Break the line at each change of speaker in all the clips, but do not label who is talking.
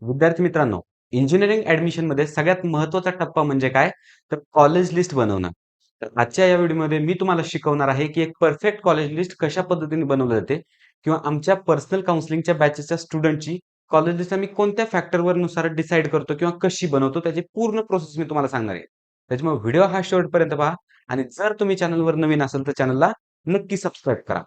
विद्यार्थी मित्रांनो, इंजिनिअरिंग ॲडमिशनमध्ये सगळ्यात महत्त्वाचा टप्पा म्हणजे काय? तर कॉलेज लिस्ट बनवणं. तर आजच्या या व्हिडिओमध्ये मी तुम्हाला शिकवणार आहे, की एक परफेक्ट कॉलेज लिस्ट कशा पद्धतीने बनवली जाते किंवा आमच्या पर्सनल काउन्सिलिंगच्या बॅचेसच्या स्टुडंटची कॉलेज लिस्ट आम्ही कोणत्या फॅक्टरवर नुसार डिसाईड करतो किंवा कशी बनवतो त्याची पूर्ण प्रोसेस मी तुम्हाला सांगणार आहे. त्याच्यामुळे व्हिडिओ हा शेवटपर्यंत पहा आणि जर तुम्ही चॅनलवर नवीन असाल तर चॅनलला नक्की सबस्क्राईब करा.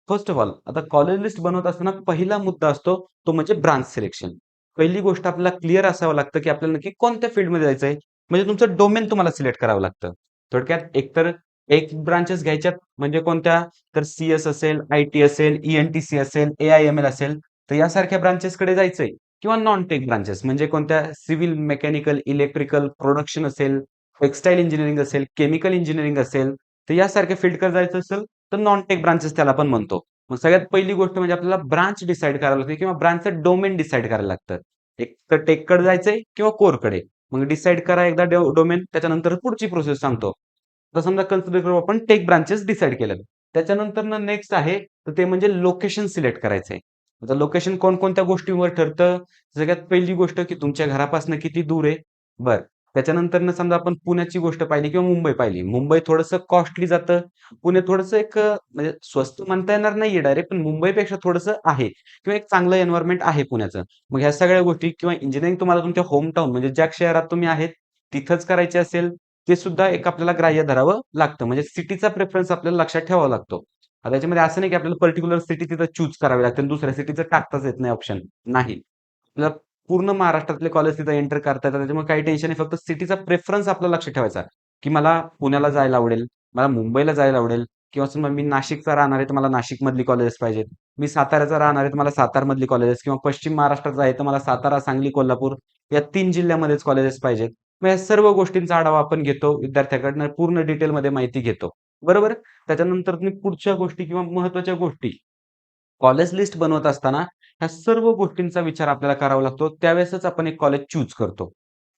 फर्स्ट ऑफ ऑल आता कॉलेज लिस्ट बनवत असताना पहिला मुद्दा असतो तो म्हणजे ब्रांच सिलेक्शन. पहिली गोष्ट आपल्याला क्लिअर असावं लागतं, की आपल्याला नक्की कोणत्या फील्डमध्ये जायचंय. म्हणजे तुमचं डोमेन तुम्हाला सिलेक्ट करावं लागतं. थोडक्यात एकतर एक ब्रांचेस घ्यायच्यात म्हणजे कोणत्या? तर सी-एस असेल, आय-टी असेल, ई-एन-टी-सी असेल, ए-आय-एम-एल असेल, तर यासारख्या ब्रांचेसकडे जायचंय किंवा नॉन टेक ब्रांचेस म्हणजे कोणत्या सिव्हिल, मेकॅनिकल, इलेक्ट्रिकल, प्रोडक्शन असेल, टेक्सटाईल इंजिनिअरिंग असेल, केमिकल इंजिनिअरिंग असेल, तर यासारख्या फील्डकडे जायचं असेल, तर नॉन टेक ब्रांचेस त्याला आपण म्हणतो. मग सगळ्यात पहिली गोष्ट म्हणजे आपल्याला ब्रांच डिसाईड करावं लागते किंवा ब्रांचचं डोमेन डिसाईड करायला लागतं. एक तर टेककडे जायचंय किंवा कोरकडे. मग डिसाईड करा एकदा डोमेन त्याच्यानंतर पुढची प्रोसेस सांगतो. तर समजा कन्सिडर करू आपण टेक ब्रांचेस डिसाईड केलं. त्याच्यानंतर नेक्स्ट आहे तर ते म्हणजे लोकेशन सिलेक्ट करायचंय. आता लोकेशन कोणकोणत्या गोष्टींवर ठरतं? सगळ्यात पहिली गोष्ट की तुमच्या घरापासून किती दूर आहे? बरं. त्याच्यानंतर समजा आपण पुण्याची गोष्ट पाहिली किंवा मुंबई पाहिली. मुंबई थोडंसं कॉस्टली जातं. पुणे थोडंसं एक म्हणजे स्वस्त म्हणता येणार नाहीये डायरेक्ट, पण मुंबईपेक्षा थोडंसं आहे किंवा एक चांगलं एन्व्हायर्नमेंट आहे पुण्याचं. मग ह्या सगळ्या गोष्टी किंवा इंजिनिअरिंग तुम्हाला तुमच्या होम टाउन म्हणजे ज्या शहरात तुम्ही आहेत तिथंच करायची असेल, ते सुद्धा एक आपल्याला ग्राह्य धरावं लागतं. म्हणजे सिटीचा प्रेफरन्स आपल्याला लक्षात ठेवावा लागतो. आता त्याच्यामध्ये असं नाही की आपल्याला पर्टिक्युलर सिटी तिथं चूज करावी लागते आणि दुसऱ्या सिटीचं टाकताच येत नाही ऑप्शन. नाही. आपल्याला पूर्ण महाराष्ट्रातले कॉलेज तिथं एंटर करता येतात. त्याच्यामुळे काही टेन्शन नाही. फक्त सिटीचा प्रेफरन्स आपल्याला लक्षात ठेवायचा, की मला पुण्याला जायला आवडेल, मला मुंबईला जायला आवडेल किंवा समजा मी नाशिकचा राहणार आहे, तर मला नाशिकमधली कॉलेजेस पाहिजेत. मी साताऱ्याचा राहणार आहे, तर मला सातारमधली कॉलेजेस किंवा पश्चिम महाराष्ट्राचा आहे, तर मला सातारा, सांगली, कोल्हापूर या 3 जिल्ह्यामध्येच कॉलेजेस पाहिजेत. मग या सर्व गोष्टींचा आढावा आपण घेतो. विद्यार्थ्याकडनं पूर्ण डिटेलमध्ये माहिती घेतो. बरोबर? त्याच्यानंतर तुम्ही पुढच्या गोष्टी किंवा महत्त्वाच्या गोष्टी कॉलेज लिस्ट बनवत असताना ह्या सर्व गोष्टींचा विचार आपल्याला करावा लागतो. त्यावेळेसच आपण एक कॉलेज चूज करतो.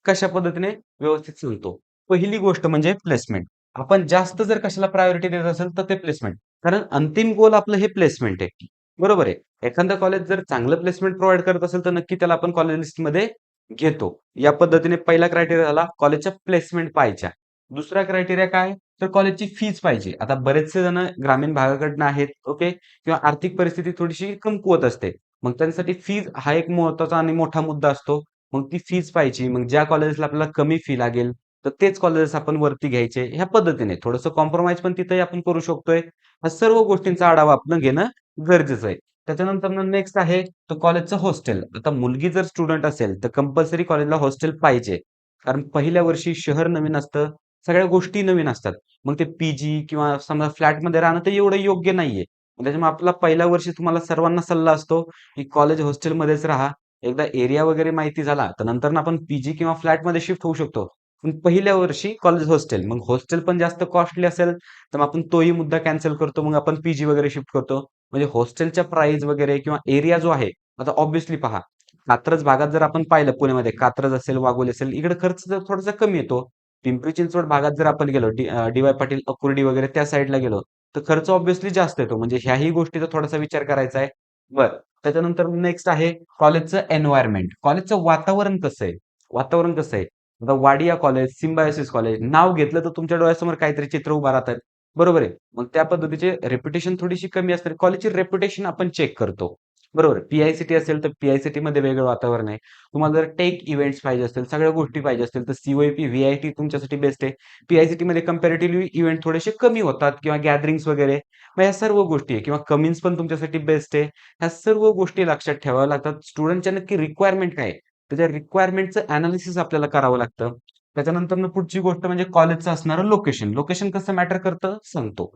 कशा पद्धतीने? व्यवस्थित सांगतो. पहिली गोष्ट म्हणजे प्लेसमेंट. आपण जास्त जर कशाला प्रायोरिटी देत असेल तर ते प्लेसमेंट. कारण अंतिम गोल आपलं हे प्लेसमेंट आहे. बरोबर आहे. एखादं कॉलेज जर चांगलं प्लेसमेंट प्रोव्हाईड करत असेल तर नक्की त्याला आपण कॉलेज लिस्टमध्ये घेतो. या पद्धतीने पहिला क्रायटेरिया झाला कॉलेजच्या प्लेसमेंट पाहायच्या. दुसरा क्रायटेरिया काय? तर कॉलेजची फीज पाहिजे. आता बरेचसे जण ग्रामीण भागाकडनं आहेत. ओके. किंवा आर्थिक परिस्थिती थोडीशी कमकुवत असते. मग त्यांच्यासाठी फीज हा एक महत्त्वाचा आणि मोठा मुद्दा असतो. मग ती फीज पाहायची. मग ज्या कॉलेजला आपल्याला कमी फी लागेल, तर तेच कॉलेजेस आपण वरती घ्यायचे. ह्या पद्धतीने थोडंसं कॉम्प्रोमाईज पण तिथेही आपण करू शकतोय. ह्या सर्व गोष्टींचा आढावा आपण घेणं गरजेचं आहे. त्याच्यानंतर नेक्स्ट आहे तर कॉलेजचं हॉस्टेल. आता मुलगी जर स्टुडंट असेल, तर कंपल्सरी कॉलेजला हॉस्टेल पाहिजे. कारण पहिल्या वर्षी शहर नवीन असतं, सगळ्या गोष्टी नवीन असतात. मग ते पी-जी किंवा समजा फ्लॅटमध्ये राहणं तर एवढं योग्य नाहीये. त्याच्यामुळे आपला पहिल्या वर्षी तुम्हाला सर्वांना सल्ला असतो, की कॉलेज हॉस्टेलमध्येच राहा. एकदा एरिया वगैरे माहिती झाला, तर नंतर आपण पी-जी किंवा फ्लॅटमध्ये शिफ्ट होऊ शकतो. पण पहिल्या वर्षी कॉलेज हॉस्टेल. मग हॉस्टेल पण जास्त कॉस्टली असेल, तर मग आपण तोही मुद्दा कॅन्सल करतो. मग आपण पी-जी वगैरे शिफ्ट करतो. म्हणजे हॉस्टेलच्या प्राईस वगैरे किंवा एरिया जो आहे, आता ऑब्व्हियसली पहा, कात्रज भागात जर आपण पाहिलं पुण्यामध्ये कात्रज असेल, वाघोली असेल, इकडे खर्च जर थोडासा कमी येतो. पिंपरी चिंचवड भागात जर आपण गेलो, डी-वाय पाटील, अकुर्डी वगैरे त्या साईडला गेलो, तर खर्च ऑब्व्हियसली जास्त येतो. म्हणजे ह्याही गोष्टीचा थोडासा विचार करायचा आहे. बरं. त्याच्यानंतर नेक्स्ट आहे कॉलेजचं एन्व्हायर्नमेंट. कॉलेजचं वातावरण कसं आहे? वातावरण कसं आहे? आता वाडिया कॉलेज, सिम्बायोसिस कॉलेज नाव घेतलं तर तुमच्या डोळ्यासमोर काहीतरी चित्र उभा राहतात. बरोबर आहे. मग त्या पद्धतीचे रेप्युटेशन थोडीशी कमी असते. कॉलेजची रेप्युटेशन आपण चेक करतो. बरोबर. पी-आय-सी-टी असेल तर पी-आय-सी-टीमध्ये वेगळं वातावरण आहे. तुम्हाला जर टेक इव्हेंट्स पाहिजे असतील, सगळ्या गोष्टी पाहिजे असतील, तर सी-वाय-पी, व्ही-आय-टी तुमच्यासाठी बेस्ट आहे. पी-आय-सी-टीमध्ये कंपॅरेटिव्हली इव्हेंट थोडेसे कमी होतात किंवा गॅदरिंग्स वगैरे. मग ह्या सर्व गोष्टी आहे किंवा कमिन्स पण तुमच्यासाठी बेस्ट आहे. ह्या सर्व गोष्टी लक्षात ठेवाव्या लागतात. स्टुडंटच्या नक्की रिक्वायरमेंट काय आहे? तर त्या रिक्वायरमेंटचं एनालिसिस आपल्याला करावं लागतं. त्याच्यानंतर पुढची गोष्ट म्हणजे कॉलेजचं असणारं लोकेशन. लोकेशन कसं मॅटर करतं सांगतो.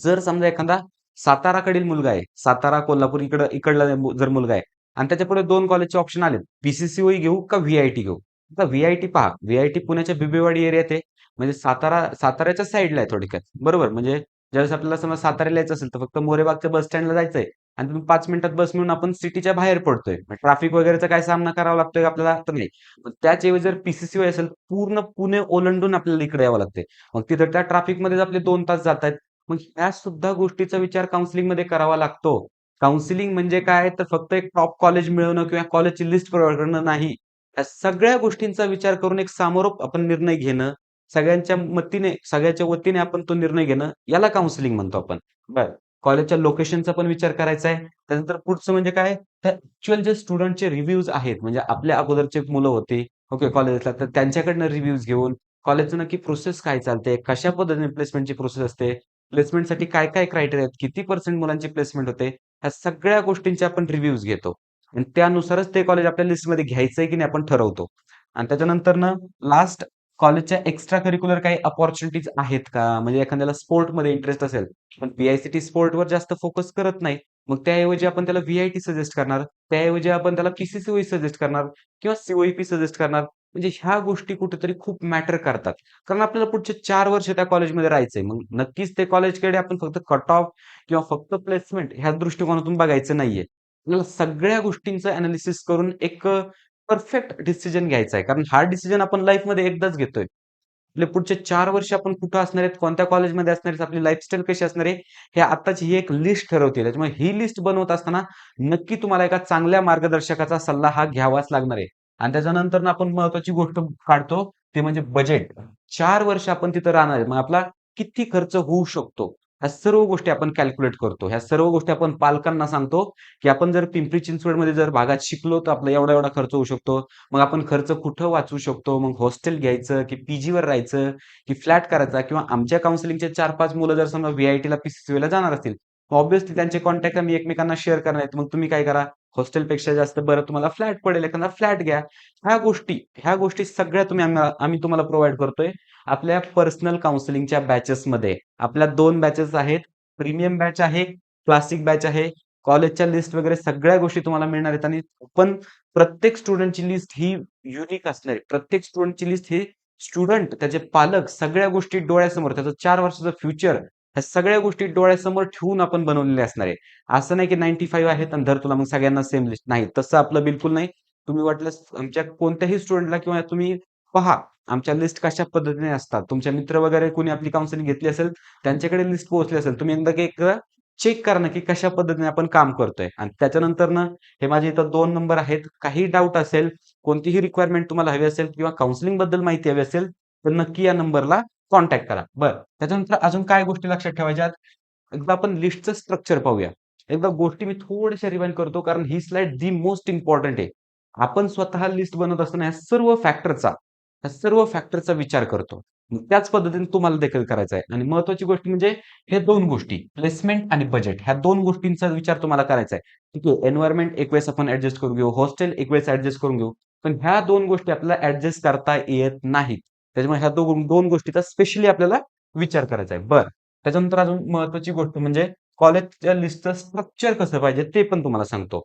जर समजा एखादा साताराकडील मुलगा आहे, सातारा, कोल्हापूर इकडला जर मुलगा आहे आणि त्याच्यापुढे 2 कॉलेजचे ऑप्शन आलेत. पी-सी-सी-ओ घेऊ का व्ही-आय-टी घेऊ? आता व्ही-आय-टी पहा, व्ही-आय-टी पुण्याच्या बिबवेवाडी एरियात आहे. म्हणजे साताऱ्याच्या साईडला आहे थोडक्यात. बरोबर. म्हणजे ज्यावेळेस आपल्याला समजा साताऱ्याला यायचं असेल, तर फक्त मोरेबागच्या बस स्टँडला जायचंय आणि तुम्ही 5 मिनिटात बस मिळून आपण सिटीच्या बाहेर पडतोय. ट्रॅफिक वगैरेचा काय सामना करावा लागतोय आपल्याला? तर नाही. मग त्याचऐवजी जर पी-सी-सी-ओ असेल, पूर्ण पुणे ओलांडून आपल्याला इकडे यावं लागतंय. मग तिथं त्या ट्रॅफिकमध्येच आपले 2 तास जातायत. मग ह्या सुद्धा गोष्टीचा विचार काउन्सिलिंगमध्ये करावा लागतो. काउन्सिलिंग म्हणजे काय? तर फक्त एक टॉप कॉलेज मिळवणं किंवा कॉलेजची लिस्ट प्रोव्हाईड करणं नाही. या सगळ्या गोष्टींचा विचार करून एक समोर आपण निर्णय घेणं, सगळ्यांच्या मतीने, सगळ्याच्या वतीने आपण तो निर्णय घेणं, याला काउन्सिलिंग म्हणतो आपण. बरं. कॉलेजच्या लोकेशनचा पण विचार करायचा आहे. त्यानंतर पुढचं म्हणजे काय? तर ॲक्चुअल जे स्टुडंटचे रिव्ह्यूज आहेत, म्हणजे आपल्या अगोदरचे मुलं होते, ओके, कॉलेजला, तर त्यांच्याकडनं रिव्ह्यूज घेऊन कॉलेजचं नक्की प्रोसेस काय चालते, कशा पद्धतीने प्लेसमेंटची प्रोसेस असते, प्लेसमेंटसाठी काय-काय क्रायटेरिया आहेत, किती पर्सेंट मुलांची प्लेसमेंट होते, ह्या सगळ्या गोष्टींचे आपण रिव्ह्यूज घेतो आणि त्यानुसारच ते कॉलेज आपल्या लिस्टमध्ये घ्यायचंय की नाही आपण ठरवतो. आणि त्याच्यानंतरनं लास्ट, कॉलेजच्या एक्स्ट्रा करिक्युलर काही अपॉर्च्युनिटीज आहेत का? म्हणजे एखाद्याला स्पोर्टमध्ये इंटरेस्ट असेल, पण पी-आय-सी-टी स्पोर्टवर जास्त फोकस करत नाही. मग त्याऐवजी आपण त्याला व्ही-आय-टी सजेस्ट करणार. त्याऐवजी आपण त्याला पी-सी-सी-ओ-ई सजेस्ट करणार किंवा सी-ओ-ई-पी सजेस्ट करणार. म्हणजे ह्या गोष्टी कुठेतरी खूप मॅटर करतात. कारण आपल्याला पुढचे 4 वर्ष त्या कॉलेजमध्ये राहायचंय. मग नक्कीच ते कॉलेजकडे आपण फक्त कट ऑफ किंवा फक्त प्लेसमेंट ह्या दृष्टिकोनातून बघायचं नाहीये. आपल्याला सगळ्या गोष्टींचं एनालिसिस करून एक परफेक्ट डिसिजन घ्यायचा आहे. कारण हा डिसिजन आपण लाईफमध्ये एकदाच घेतोय. आपले पुढचे 4 वर्ष आपण कुठं असणार आहेत, कोणत्या कॉलेजमध्ये असणार आहेत, आपली लाईफस्टाईल कशी असणार आहे, हे आत्ताची ही एक लिस्ट ठरवते. त्याच्यामुळे ही लिस्ट बनवत असताना नक्की तुम्हाला एका चांगल्या मार्गदर्शकाचा सल्ला हा घ्यावाच लागणार आहे. आणि त्याच्यानंतर आपण महत्त्वाची गोष्ट काढतो, ते म्हणजे बजेट. 4 वर्ष आपण तिथं राहणार आहे. मग आपला किती खर्च होऊ शकतो? ह्या सर्व गोष्टी आपण कॅल्क्युलेट करतो. ह्या सर्व गोष्टी आपण पालकांना सांगतो, की आपण जर पिंपरी चिंचवडमध्ये जर भागात शिकलो, तर आपला एवढा-एवढा खर्च होऊ शकतो. मग आपण खर्च कुठं वाचवू शकतो? मग हॉस्टेल घ्यायचं, की पीजीवर राहायचं, की फ्लॅट करायचा, किंवा आमच्या काउन्सिलिंगचे 4-5 मुलं जर समजा व्ही-आय-टीला, पी-सी-सी-ओला जाणार असतील, ऑब्व्हियसली त्यांचे कॉन्टॅक्ट आम्ही एकमेकांना शेअर करणार आहेत. मग तुम्ही काय करा, हॉस्टेलपेक्षा जास्त बरं तुम्हाला फ्लॅट पडेल, एखादा फ्लॅट घ्या. ह्या गोष्टी सगळ्या आम्ही तुम्हाला प्रोव्हाईड करतोय आपल्या पर्सनल काउन्सिलिंगच्या बॅचेसमध्ये. आपल्या 2 बॅचेस आहेत. प्रीमियम बॅच आहे, क्लासिक बॅच आहे. कॉलेजच्या लिस्ट वगैरे सगळ्या गोष्टी तुम्हाला मिळणार आहेत आणि पण प्रत्येक स्टुडंटची लिस्ट ही युनिक असणार आहे. प्रत्येक स्टुडंटची लिस्ट ही स्टुडंट, त्याचे पालक, सगळ्या गोष्टी डोळ्यासमोर, त्याचं 4 वर्षाचं फ्युचर, ह्या सगळ्या गोष्टी डोळ्यासमोर ठेवून आपण बनवलेले असणार आहे. असं नाही की 95 आहेत आणि धर तुला मग सगळ्यांना सेम लिस्ट. नाही, तसं आपलं बिलकुल नाही. तुम्ही वाटल्यास आमच्या कोणत्याही स्टुडंटला किंवा तुम्ही पहा, आमच्या लिस्ट कशा पद्धतीने असतात. तुमचे मित्र वगैरे कोणी आपली काउन्सिलिंग घेतली असेल, त्यांच्याकडे लिस्ट पोहोचली असेल. तुम्ही एकदा चेक करा ना, की कशा पद्धतीने आपण काम करतोय आणि त्याच्यानंतरनं हे माझे इथं 2 नंबर आहेत. काही डाउट असेल, कोणतीही रिक्वायरमेंट तुम्हाला हवी असेल किंवा काउन्सिलिंग बद्दल माहिती हवी असेल, तर नक्की या नंबरला कॉन्टॅक्ट करा. बरं, त्याच्यानंतर अजून काय गोष्टी लक्षात ठेवायच्यात? एकदा आपण लिस्टचं स्ट्रक्चर पाहूया. एकदा गोष्टी मी थोड्याशा रिवाइंड करतो, कारण ही स्लाईड दी मोस्ट इम्पोर्टंट आहे. आपण स्वतः लिस्ट बनवत असताना ह्या सर्व फॅक्टरचा विचार करतो. मग त्याच पद्धतीने तुम्हाला देखील करायचा आहे आणि महत्त्वाची गोष्ट म्हणजे हे 2 गोष्टी, प्लेसमेंट आणि बजेट, ह्या 2 गोष्टींचा विचार तुम्हाला करायचा आहे. ठीक आहे, एन्व्हायर्नमेंट एक वेळेस आपण ॲडजस्ट करून घेऊ, हॉस्टेल एक वेळेस ॲडजस्ट करून घेऊ. पण ह्या 2 गोष्टी आपल्याला ॲडजस्ट करता येत नाहीत. त्याच्यामुळे ह्या 2 गोष्टीचा स्पेशली आपल्याला विचार करायचा आहे. बरं, त्याच्यानंतर अजून महत्त्वाची गोष्ट म्हणजे कॉलेजच्या लिस्टचं स्ट्रक्चर कसं पाहिजे ते पण तुम्हाला सांगतो.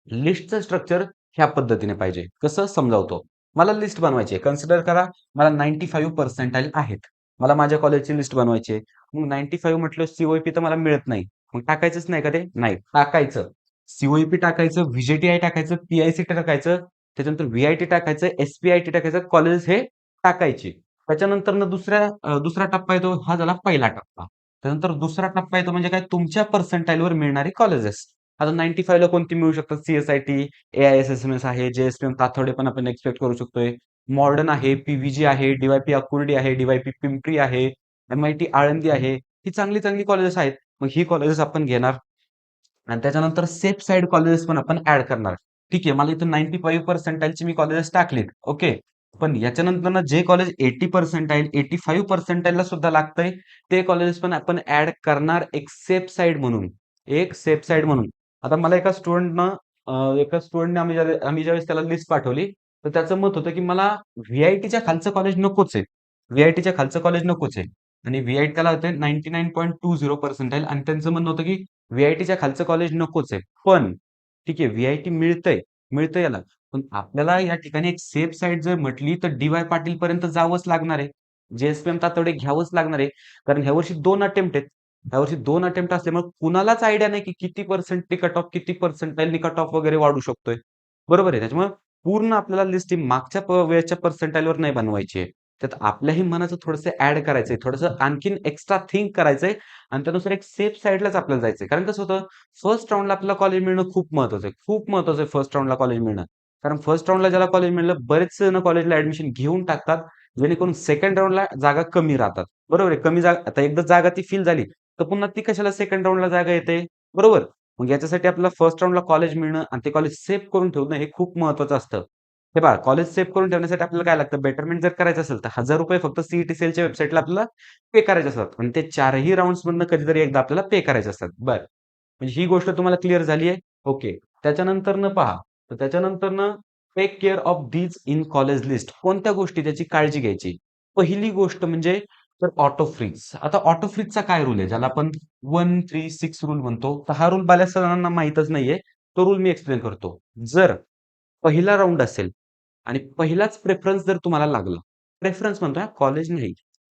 लिस्टचं स्ट्रक्चर ह्या पद्धतीने पाहिजे. कसं समजावतो. मला लिस्ट बनवायची आहे. कन्सिडर करा, मला 95 पर्सेंटाइल आहेत. मला माझ्या कॉलेजची लिस्ट बनवायची आहे. मग 95 म्हटलं, सी-ओ-ई-पी तर मला मिळत नाही. मग टाकायचंच नाही का ते? नाही, टाकायचं. सी-ओ-ई-पी टाकायचं, व्ही-जे-टी-आय टाकायचं, पी-आय-सी-टी टाकायचं, त्याच्यानंतर व्ही-आय-टी टाकायचं, एस-पी-आय-टी टाकायचं, कॉलेज हे टाकायची. त्याच्यानंतरनं दुसरा टप्पा येतो. हा झाला पहिला टप्पा. त्यानंतर दुसरा टप्पा येतो म्हणजे काय? तुमच्या पर्सेंटाइलवर मिळणारी कॉलेजेस. आता 95 ला कोणती मिळू शकतात? सी-एस-आय-टी, ए-आय-एस-एस-एम-एस आहे, जे-एस-पी-एम तातवडे पण आपण एक्सपेक्ट करू शकतोय. मॉडर्न आहे, पी-व्ही-जी आहे, डी-वाय-पी अकुर्डी आहे, डी-वाय-पी पिंपरी आहे, एम-आय-टी आळंदी आहे. ही चांगली चांगली कॉलेजेस आहेत. मग ही कॉलेजेस आपण घेणार आणि त्याच्यानंतर सेफ साइड कॉलेजेस पण आपण ॲड करणार. ठीक आहे, मला इथं 95 पर्सेंटाइलची मी कॉलेजेस टाकलीत. ओके. पण याच्यानंतरनं जे कॉलेज 80 पर्सेंटाइल, 85 पर्सेंटाइलला सुद्धा लागतंय, ते कॉलेजेस पण आपण ॲड करणार एक सेफ साइड म्हणून. एक सेफ साइड म्हणून. आता मला एका स्टुडंटने आम्ही ज्यावेळेस त्याला लिस्ट पाठवली, तर त्याचं मत होतं, की मला व्ही-आय-टीच्या खालचं कॉलेज नकोच आहे. व्ही-आय-टीच्या खालचं कॉलेज नकोच आहे. आणि व्ही-आय-टी त्याला होते 99.20 पर्सेंटाइल आणि त्यांचं म्हणणं होतं, की व्ही-आय-टीच्या खालचं कॉलेज नकोच आहे. पण ठीक आहे, व्ही-आय-टी मिळतंय याला. पण आपल्याला या ठिकाणी एक सेफ साइड जर म्हटली, तर डी-वाय पाटीलपर्यंत जावंच लागणार आहे. जे-एस-पी-एम तातडे घ्यावंच लागणार आहे. कारण ह्या वर्षी 2 अटेम्प्ट आहेत. ह्यावर्षी 2 अटेम्प्ट असल्यामुळे कुणालाच आयडिया नाही, की किती पर्सेंटनी कट ऑफ, किती पर्सेंटाइलनी कट ऑफ वगैरे वाढू शकतोय. बरोबर आहे. त्याच्यामुळे पूर्ण आपल्याला लिस्ट ही मागच्या वेळेच्या पर्सेंटाइलवर नाही बनवायची आहे. त्यात आपल्याही मनाचं थोडंसं ॲड करायचंय, थोडंसं आणखीन एक्स्ट्रा थिंक करायचंय आणि त्यानुसार एक सेफ साइडलाच आपल्याला जायचंय. कारण कसं होतं, फर्स्ट राउंडला आपल्याला कॉलेज मिळणं खूप महत्वाचं आहे. खूप महत्वाचं आहे फर्स्ट राउंडला कॉलेज मिळणं. कारण फर्स्ट राउंडला ज्याला कॉलेज मिळालं, बरेचसे जण कॉलेजला ॲडमिशन घेऊन टाकतात, जेणेकरून सेकंड राउंडला जागा कमी राहतात. बरोबर आहे. कमी जागा आता एकदा जागा ती फिल झाली, तर पुन्हा ती कशाला सेकंड राउंडला जागा येते, बरोबर? मग याच्यासाठी आपल्याला फर्स्ट राउंडला कॉलेज मिळणं आणि ते कॉलेज सेव्ह करून ठेवणं हे खूप महत्वाचं असतं. हे पहा, कॉलेज सेव्ह करून ठेवण्यासाठी आपल्याला काय लागतं, बेटरमेंट जर करायचं असेल, तर ₹1000 फक्त सीईटी सेलच्या वेबसाईटला आपल्याला पे करायचे असतात आणि ते 4ही राउंड्समधनं कधीतरी एकदा आपल्याला पे करायचे असतात. बरं. म्हणजे ही गोष्ट तुम्हाला क्लिअर झाली आहे? ओके. त्याच्यानंतरनं पहा, तर त्याच्यानंतरनं take care of these in college list. कोणत्या गोष्टी त्याची काळजी घ्यायची? पहिली गोष्ट म्हणजे तर ऑटो फ्रीज. आता ऑटो फ्रीजचा काय रूल आहे? ज्याला आपण 136 रूल म्हणतो. तर हा रूल बऱ्याच जणांना माहीतच नाहीये. तो रूल मी एक्सप्लेन करतो. जर पहिला राउंड असेल आणि पहिलाच प्रेफरन्स जर तुम्हाला लागला, प्रेफरन्स म्हणतोय कॉलेज नाही.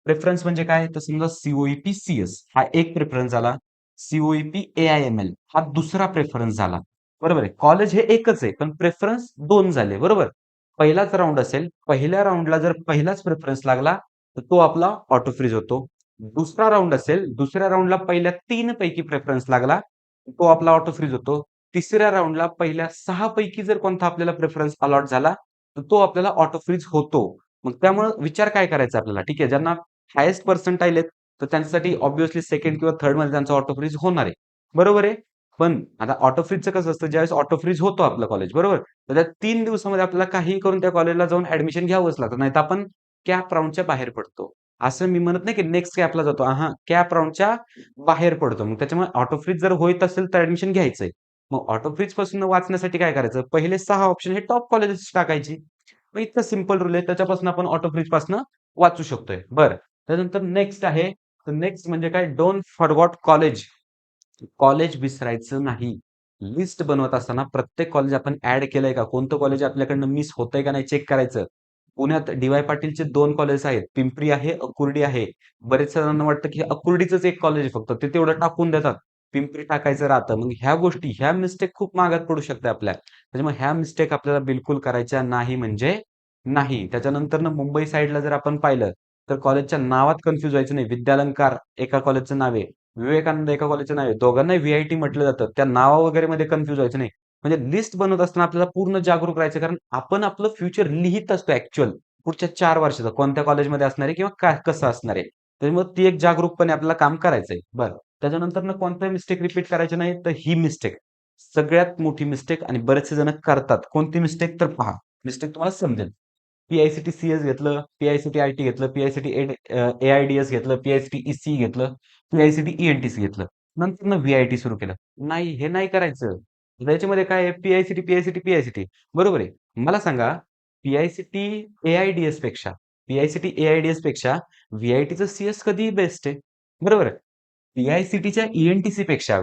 प्रेफरन्स म्हणजे काय? तर समजा सीओईपी, सीएस हा एक प्रेफरन्स झाला. सीओईपी, एआयएमएल हा दुसरा प्रेफरन्स झाला. बरोबर आहे. कॉलेज हे एकच आहे, पण प्रेफरन्स 2 झाले. बरोबर. पहिलाच राउंड असेल, पहिल्या राउंडला जर पहिलाच प्रेफरन्स लागला, तर तो आपला ऑटो फ्रीज होतो. दुसरा राउंड असेल, दुसऱ्या राउंडला पहिल्या 3 पैकी प्रेफरन्स लागला, तो आपला ऑटो फ्रीज होतो. तिसऱ्या राउंडला पहिल्या 6 पैकी जर कोणता आपल्याला प्रेफरन्स अलॉट झाला, तर तो आपल्याला ऑटो फ्रीज होतो. मग त्यामुळे विचार काय करायचा आपल्याला? ठीक आहे, ज्यांना हायेस्ट पर्सेंटाइल आहेत, तर त्यांच्यासाठी ऑब्व्हियसली सेकंड किंवा थर्डमध्ये त्यांचा ऑटो फ्रीज होणार आहे. बरोबर आहे? पण आता ऑटो फ्रीजचं कसं असतं, ज्यावेळेस ऑटो फ्रीज होतो आपलं कॉलेज, बरोबर? तर त्या 3 दिवसामध्ये आपल्याला काहीही करून त्या कॉलेजला जाऊन ॲडमिशन घ्यावंच लागतं. नाहीतर आपण कॅप राउंडच्या बाहेर पडतो. असं मी म्हणत नाही, की नेक्स्ट कॅपला जातो. अहा, कॅप राउंडच्या बाहेर पडतो. मग त्याच्यामुळे ऑटो फ्रीज जर होत असेल, तर ॲडमिशन घ्यायचंय. मग ऑटो फ्रीज पासून वाचण्यासाठी काय करायचं? पहिले 6 ऑप्शन हे टॉप कॉलेजेस टाकायची. मग इतकं सिंपल रूल आहे. त्याच्यापासून आपण ऑटो फ्रीज पासून वाचू शकतोय. बरं. त्यानंतर नेक्स्ट आहे. तर नेक्स्ट म्हणजे काय? Don't forgot college. कॉलेज विसरायचं नाही. लिस्ट बनवत असताना प्रत्येक कॉलेज आपण ॲड केलंय का? कोणतं कॉलेज आपल्याकडनं मिस होतंय का नाही चेक करायचं. पुण्यात डी.वाय पाटीलचे 2 कॉलेज आहेत. पिंपरी आहे, अकुर्डी आहे. बरेच जणांना वाटतं, की अकुर्डीचंच एक कॉलेज आहे फक्त. ते तेवढं टाकून देतात. पिंपरी टाकायचं राहतं. मग ह्या गोष्टी, ह्या मिस्टेक खूप महागात पडू शकते आपल्या. त्याच्यामुळे ह्या मिस्टेक आपल्याला बिलकुल करायच्या नाही म्हणजे नाही. त्याच्यानंतरनं मुंबई साइडला जर आपण पाहिलं, तर कॉलेजच्या नावात कन्फ्यूज व्हायचं नाही. विद्यालंकार एका कॉलेजचं नाव आहे. विवेकानंद एका कॉलेजचं नाव आहे. दोघांनाही व्ही-आय-टी म्हटलं जातं. त्या नावा वगैरे मध्ये कन्फ्यूज व्हायचं नाही. म्हणजे लिस्ट बनवत असताना आपल्याला पूर्ण जागरूक राहायचं. कारण आपण आपलं फ्युचर लिहित असतो ॲक्चुअल. पुढच्या 4 वर्षाचं कोणत्या कॉलेजमध्ये असणार आहे किंवा काय कसं असणार आहे. त्याच्यामुळे ती एक जागरूकपणे आपल्याला काम करायचंय. बरं. त्याच्यानंतरनं कोणत्याही मिस्टेक रिपीट करायची नाही. तर ही मिस्टेक सगळ्यात मोठी मिस्टेक आणि बरेचसे जण करतात. कोणती मिस्टेक? तर पहा, मिस्टेक तुम्हाला समजेल. पी-आय-सी-टी सीएस घेतलं, पी-आय-सी-टी आय-टी घेतलं, पी-आय-सी-टी ए-आय-डी-एस घेतलं, पी-आय-सी-टी ई-सी घेतलं, पी-आय-सी-टी ई-एन-टी-सी घेतलं. नंतर व्ही-आय-टी सुरू केलं. नाही, हे नाही करायचं. त्याच्यामध्ये काय आहे? P-I-C-T, P-I-C-T, P-I-C-T. बरोबर आहे. मला सांगा, पी-आय-सी-टी ए-आय-डी-एस पेक्षा, पी-आय-सी-टी ए-आय-डी-एस पेक्षा व्ही-आय-टीचं सीएस कधीही बेस्ट आहे. बरोबर आहे. पी-आय-सी-टीच्या ई-एन-टी-सी पेक्षा,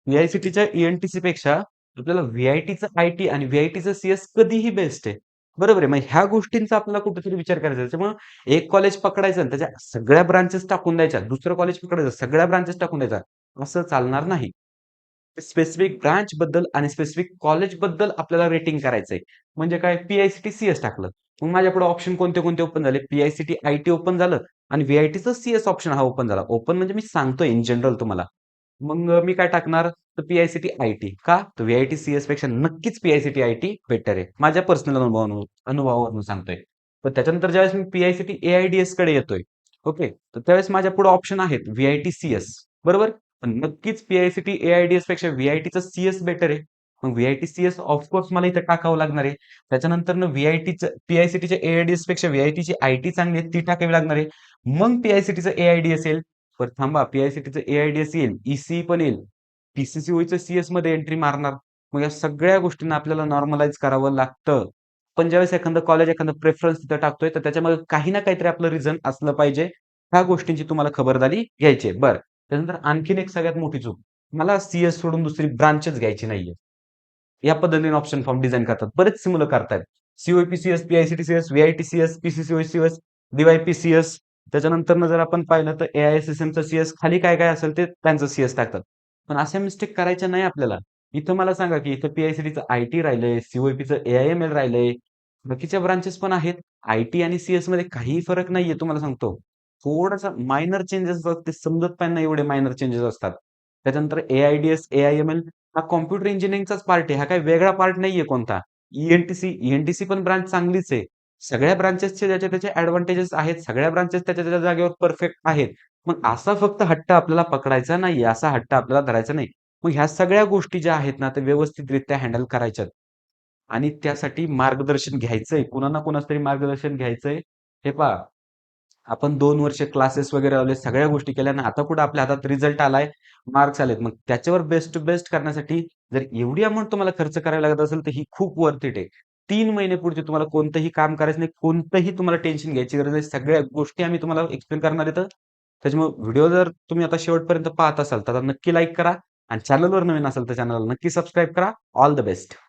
पी-आय-सी-टीच्या ई-एन-टी-सी पेक्षा आपल्याला व्ही-आय-टीचं आय-टी आणि व्ही-आय-टीचं सीएस कधीही बेस्ट आहे. बरोबर आहे. मग ह्या गोष्टींचा आपल्याला कुठेतरी विचार करायचा. त्याच्यामुळं एक कॉलेज पकडायचं आणि त्याच्या सगळ्या ब्रांचेस टाकून द्यायच्या. दुसरं कॉलेज पकडायचं, सगळ्या ब्रांचेस टाकून द्यायचा. असं चालणार नाही. स्पेसिफिक ब्रांचबद्दल आणि स्पेसिफिक कॉलेजबद्दल आपल्याला रेटिंग करायचंय. म्हणजे काय? पी-आय-सी-टी सीएस टाकलं. मग माझ्यापुढे ऑप्शन कोणते-कोणते ओपन झाले? पी-आय-सी-टी आय-टी ओपन झालं आणि व्ही-आय-टीचं सीएस ऑप्शन हा ओपन झाला. ओपन म्हणजे मी सांगतोय इन जनरल तुम्हाला. मग मी काय टाकणार? तर पी-आय-सी-टी आय-टी. का? तर व्ही-आय-टी सीएस पेक्षा नक्कीच पी-आय-सी-टी आय-टी बेटर आहे. माझ्या पर्सनल अनुभवावरून सांगतोय. पण त्याच्यानंतर ज्यावेळेस मी पी-आय-सी-टी ए-आय-डी-एस कडे येतोय, ओके. तर त्यावेळेस माझ्यापुढे ऑप्शन आहेत व्ही-आय-टी सीएस. बरोबर? पण नक्कीच पी-आय-सी-टी ए-आय-डी-एस पेक्षा व्ही-आय-टीचं सीएस बेटर आहे. मग व्ही-आय-टी सीएस ऑफकोर्स मला इथे टाकावं लागणार आहे. त्याच्यानंतरनं व्ही-आय-टीचं पी-आय-सी-टीच्या ए-आय-डी-एस पेक्षा व्ही-आय-टीची आय-टी चांगली आहे, ती टाकावी लागणार आहे. मग पी-आय-सी-टीचं ए-आय-डी-एस येईल. बरं थांबा, पी-आय-सी-टीचं ए-आय-डी-एस येईल, ई-सी पण येईल. पी-सी-सी-ओचं सीएसमध्ये एंट्री मारणार. मग या सगळ्या गोष्टींना आपल्याला नॉर्मलाईज करावं लागतं. पण ज्यावेळेस एखादं कॉलेज एखादं प्रेफरन्स तिथं टाकतोय, तर त्याच्यामध्ये काही ना काहीतरी आपलं रिझन असलं पाहिजे. ह्या गोष्टींची तुम्हाला खबरदारी घ्यायची आहे. बरं. त्यानंतर आणखीन एक सगळ्यात मोठी चूक. मला सीएस सोडून दुसरी ब्रांचच घ्यायची नाहीये. या पद्धतीने ऑप्शन फॉर्म डिझाइन करतात. बरेचशी मुलं करतायत. सी-ओ-पी-सी-एस, पी-आय-सी-टी सीएस, व्ही-आय-टी-सीएस, पी-सी-सी-ओ-सीएस, डी-वाय-पी-सी-एस. त्याच्यानंतरनं जर आपण पाहिलं तर ए-आय-एस-एस-एमचं सीएस खाली काय-काय असेल ते त्यांचं सीएस टाकतात. पण अशा मिस्टेक करायच्या नाही आपल्याला. इथं मला सांगा, की इथं पी-आय-सी-टीचं आय-टी राहिलंय, सी-ओ-पीचं ए-आय-एम-एल राहिलंय, बाकीच्या ब्रांचेस पण आहेत. आय-टी आणि सी-एसमध्ये काहीही फरक नाहीये तुम्हाला सांगतो. थोडासा मायनर चेंजेस असतात ते समजत पण नाही एवढे मायनर चेंजेस असतात. त्याच्यानंतर ए-आय-डी-एस, ए-आय-एम-एल हा कॉम्प्युटर इंजिनिअरिंगचाच पार्ट आहे. हा काही वेगळा पार्ट नाहीये कोणता. ई-एन-टी-सी पण ब्रांच चांगलीच आहे. सगळ्या ब्रांचेसचे त्याचे त्याचे ॲडव्हांटेजेस आहेत. सगळ्या ब्रांचेस त्याच्या त्याच्या जागेवर परफेक्ट आहेत. मग असा फक्त हट्ट आपल्याला पकडायचा नाहीये. असा हट्ट आपल्याला धरायचा नाही. मग ह्या सगळ्या गोष्टी ज्या आहेत ना, त्या व्यवस्थितरित्या हँडल करायच्यात. आणि त्यासाठी मार्गदर्शन घ्यायचंय. कुणा ना कुणाचं तरी मार्गदर्शन घ्यायचंय. हे पहा, आपण 2 वर्ष क्लासेस वगैरे लावले, सगळ्या गोष्टी केल्या आणि आता कुठे आपल्या हातात रिझल्ट आलाय, मार्क्स आलेत. मग त्याच्यावर बेस्ट टू बेस्ट करण्यासाठी जर एवढी अमाउंट तुम्हाला खर्च करायला लागत असेल, तर ही खूप वर्थ इट आहे. 3 महिने पुढचे तुम्हाला कोणतंही काम करायचं नाही, कोणतंही तुम्हाला टेन्शन घ्यायची गरज नाही. सगळ्या गोष्टी आम्ही तुम्हाला एक्सप्लेन करणार आहेत. त्याच्यामुळे व्हिडिओ जर तुम्ही आता शेवटपर्यंत पाहत असाल, तर नक्की लाईक करा आणि चॅनलवर नवीन असाल, तर चॅनलला नक्की सबस्क्राईब करा. All the best.